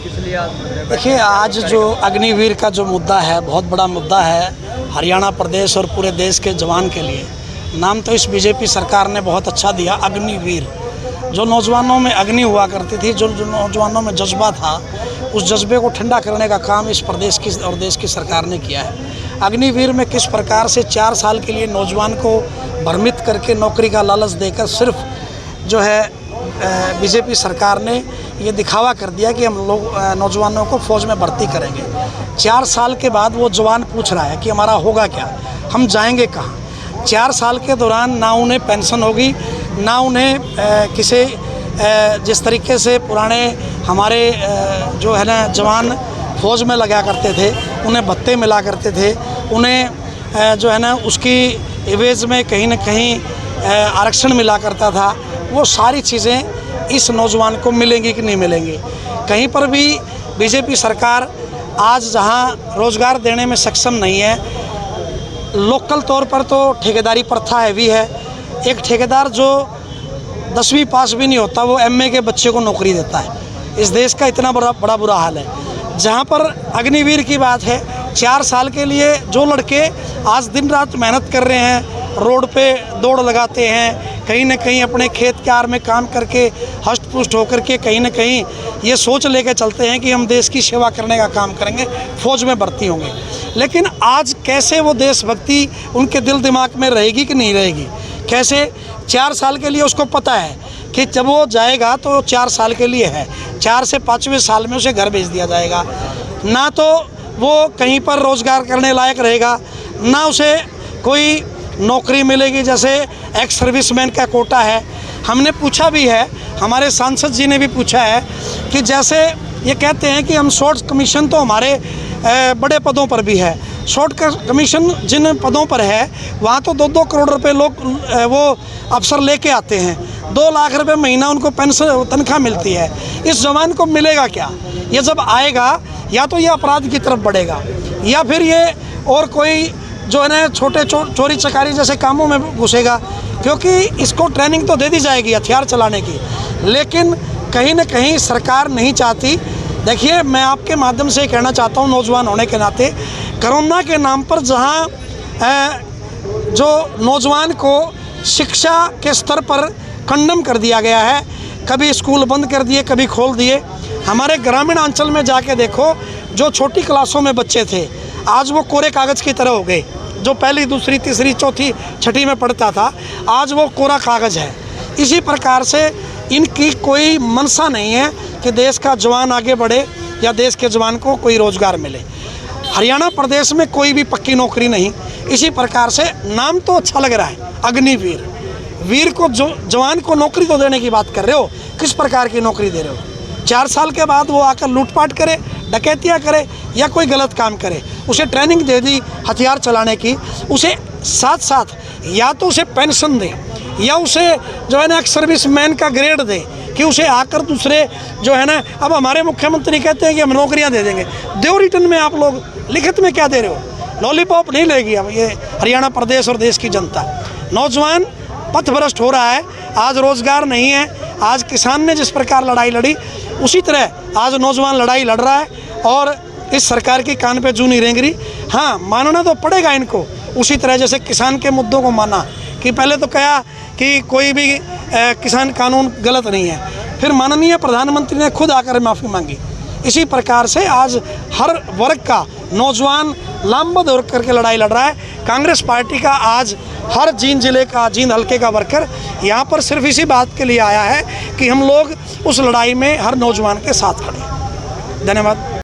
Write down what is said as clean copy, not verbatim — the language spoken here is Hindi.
किस लिए आज? देखिए, आज जो अग्निवीर का जो मुद्दा है, बहुत बड़ा मुद्दा है हरियाणा प्रदेश और पूरे देश के जवान के लिए। नाम तो इस बीजेपी सरकार ने बहुत अच्छा दिया, अग्निवीर। जो नौजवानों में अग्नि हुआ करती थी, जो नौजवानों में जज्बा था, उस जज्बे को ठंडा करने का काम इस प्रदेश की और देश की सरकार ने किया है। अग्निवीर में किस प्रकार से 4 साल के लिए नौजवान को भ्रमित करके नौकरी का लालच देकर सिर्फ जो है बीजेपी सरकार ने ये दिखावा कर दिया कि हम लोग नौजवानों को फ़ौज में भर्ती करेंगे। 4 साल के बाद वो जवान पूछ रहा है कि हमारा होगा क्या, हम जाएंगे कहाँ। 4 साल के दौरान ना उन्हें पेंशन होगी, ना उन्हें किसी जिस तरीके से पुराने हमारे जो है ना जवान फ़ौज में लगा करते थे, उन्हें भत्ते मिला करते थे, उन्हें जो है ना उसकी एवज़ में कहीं ना कहीं आरक्षण मिला करता था। वो सारी चीज़ें इस नौजवान को मिलेंगी कि नहीं मिलेंगी। कहीं पर भी बीजेपी सरकार आज जहां रोज़गार देने में सक्षम नहीं है, लोकल तौर पर तो ठेकेदारी प्रथा हैवी है। एक ठेकेदार जो 10वीं पास भी नहीं होता, वो MA के बच्चे को नौकरी देता है। इस देश का इतना बड़ा बुरा हाल है। जहां पर अग्निवीर की बात है, 4 साल के लिए जो लड़के आज दिन रात मेहनत कर रहे हैं, रोड पे दौड़ लगाते हैं, कहीं ना कहीं अपने खेत क्यार में काम करके हष्ट पुष्ट होकर के कहीं ना कहीं ये सोच लेके चलते हैं कि हम देश की सेवा करने का काम करेंगे, फ़ौज में भर्ती होंगे। लेकिन आज कैसे वो देशभक्ति उनके दिल दिमाग में रहेगी कि नहीं रहेगी? कैसे 4 साल के लिए उसको पता है कि जब वो जाएगा तो 4 साल के लिए है, 4 से 5वें साल में उसे घर भेज दिया जाएगा। ना तो वो कहीं पर रोज़गार करने लायक रहेगा, ना उसे कोई नौकरी मिलेगी। जैसे एक्स सर्विसमैन का कोटा है, हमने पूछा भी है, हमारे सांसद जी ने भी पूछा है कि जैसे ये कहते हैं कि हम शॉर्ट कमीशन तो हमारे बड़े पदों पर भी है, शॉर्ट कमीशन जिन पदों पर है वहाँ तो 2-2 करोड़ रुपए लोग वो अफसर लेके आते हैं, 2 लाख रुपए महीना उनको पेंशन तनख्वाह मिलती है। इस जवान को मिलेगा क्या? ये जब आएगा या तो ये अपराध की तरफ बढ़ेगा, या फिर ये और कोई जो है ना छोटे चोरी चकारी जैसे कामों में घुसेगा, क्योंकि इसको ट्रेनिंग तो दे दी जाएगी हथियार चलाने की। लेकिन कहीं ना कहीं सरकार नहीं चाहती। देखिए, मैं आपके माध्यम से कहना चाहता हूँ, नौजवान होने के नाते, कोरोना के नाम पर जहाँ जो नौजवान को शिक्षा के स्तर पर कंडम कर दिया गया है, कभी स्कूल बंद कर दिए, कभी खोल दिए। हमारे ग्रामीण अंचल में जाके देखो, जो छोटी क्लासों में बच्चे थे आज वो कोरे कागज़ की तरह हो गए। जो पहली, दूसरी, तीसरी, चौथी, छठी में पढ़ता था, आज वो कोरा कागज़ है। इसी प्रकार से इनकी कोई मंशा नहीं है कि देश का जवान आगे बढ़े या देश के जवान को कोई रोज़गार मिले। हरियाणा प्रदेश में कोई भी पक्की नौकरी नहीं। इसी प्रकार से नाम तो अच्छा लग रहा है, अग्निवीर। वीर को जो जवान को नौकरी तो देने की बात कर रहे हो, किस प्रकार की नौकरी दे रहे हो? 4 साल के बाद वो आकर लूटपाट करे, डकैतियाँ करे या कोई गलत काम करे। उसे ट्रेनिंग दे दी हथियार चलाने की, उसे साथ साथ या तो उसे पेंशन दे, या उसे जो है ना एक सर्विसमैन का ग्रेड दे कि उसे आकर दूसरे जो है ना, अब हमारे मुख्यमंत्री कहते हैं कि हम नौकरियां दे देंगे। दो रिटर्न में आप लोग लिखित में क्या दे रहे हो? लॉलीपॉप नहीं लेगी अब ये हरियाणा प्रदेश और देश की जनता। नौजवान पथभ्रष्ट हो रहा है, आज रोज़गार नहीं है। आज किसान ने जिस प्रकार लड़ाई लड़ी, उसी तरह आज नौजवान लड़ाई लड़ रहा है और इस सरकार की कान पे जू नहीं रेंग रही। हाँ, मानना तो पड़ेगा इनको, उसी तरह जैसे किसान के मुद्दों को माना कि पहले तो कहा कि कोई भी किसान कानून गलत नहीं है, फिर माननीय प्रधानमंत्री ने खुद आकर माफ़ी मांगी। इसी प्रकार से आज हर वर्ग का नौजवान लामबंद होकर करके लड़ाई लड़ रहा है। कांग्रेस पार्टी का आज हर जींद जिले का, जींद हल्के का वर्कर यहाँ पर सिर्फ इसी बात के लिए आया है कि हम लोग उस लड़ाई में हर नौजवान के साथ खड़े हैं। धन्यवाद।